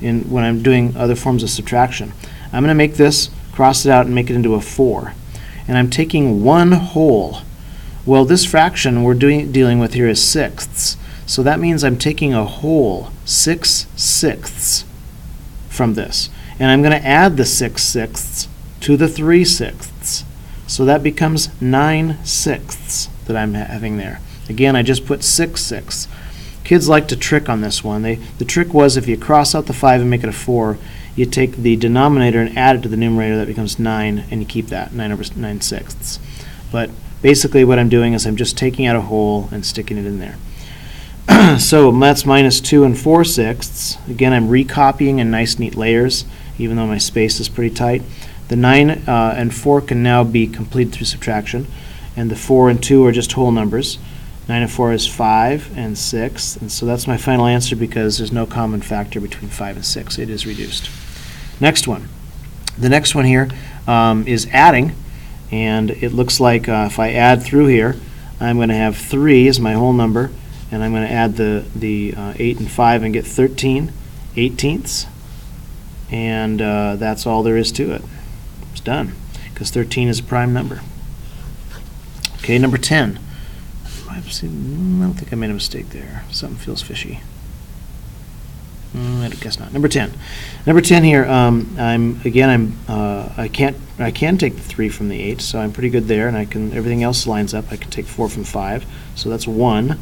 when I'm doing other forms of subtraction. I'm going to make this, cross it out, and make it into a 4. And I'm taking 1 whole. Well, this fraction we're dealing with here is sixths. So that means I'm taking a whole 6 sixths from this. And I'm going to add the 6 sixths to the 3 sixths. So that becomes 9 sixths that I'm having there. Again, I just put 6 sixths. Kids like to trick on this one. The trick was if you cross out the 5 and make it a 4, you take the denominator and add it to the numerator. That becomes 9, and you keep that, 9 sixths. But basically what I'm doing is I'm just taking out a whole and sticking it in there. So that's minus 2 and 4 sixths. Again, I'm recopying in nice neat layers, even though my space is pretty tight. The 9 and 4 can now be completed through subtraction, and the 4 and 2 are just whole numbers. 9 and 4 is 5 and 6, and so that's my final answer because there's no common factor between 5 and 6. It is reduced. Next one. The next one here is adding, and it looks like if I add through here, I'm going to have 3 as my whole number, and I'm going to add the 8 and 5 and get 13 eighteenths, and that's all there is to it. It's done, because 13 is a prime number. Okay, number 10. I don't think I made a mistake there. Something feels fishy. I guess not. Number 10. Number 10 here. I can take the 3 from the 8, so I'm pretty good there, and everything else lines up. I can take 4 from 5, so that's 1.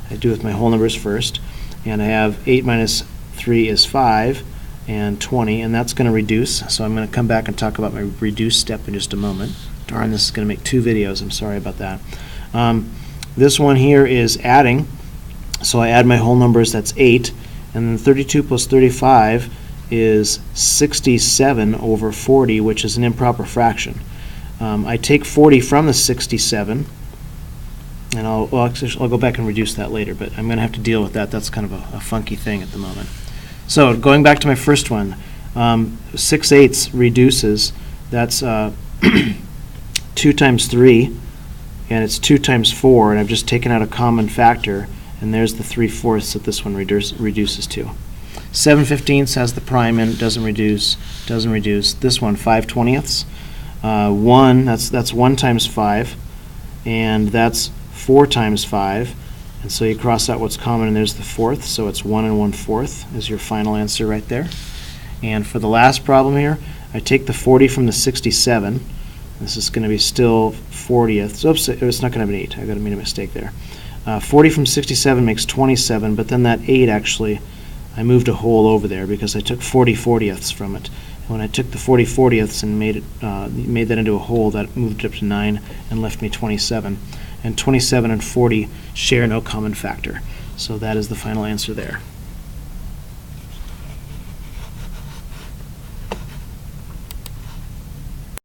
I do with my whole numbers first, and I have 8 minus 3 is 5, and 20, and that's going to reduce. So I'm going to come back and talk about my reduce step in just a moment. Darn, this is going to make 2 videos. I'm sorry about that. This one here is adding, so I add my whole numbers, that's 8, and then 32 plus 35 is 67 over 40, which is an improper fraction. I take 40 from the 67, and I'll go back and reduce that later, but I'm going to have to deal with that. That's kind of a funky thing at the moment. So going back to my first one, 6/8 reduces, that's 2 times 3, and it's 2 times 4, and I've just taken out a common factor, and there's the 3/4 that this one reduces to. 7/15 has the prime in, doesn't reduce. This one, 5/20, 1, that's 1 times 5, and that's 4 times 5, and so you cross out what's common, and there's the 4th, so it's 1 and 1/4 is your final answer right there. And for the last problem here, I take the 40 from the 67. This is going to be still 40th. Oops, it's not going to have an 8. I made a mistake there. 40 from 67 makes 27, but then that 8 actually, I moved a whole over there because I took 40/40ths from it. And when I took the 40/40ths and made that into a whole, that moved it up to 9 and left me 27. And 27 and 40 share no common factor. So that is the final answer there.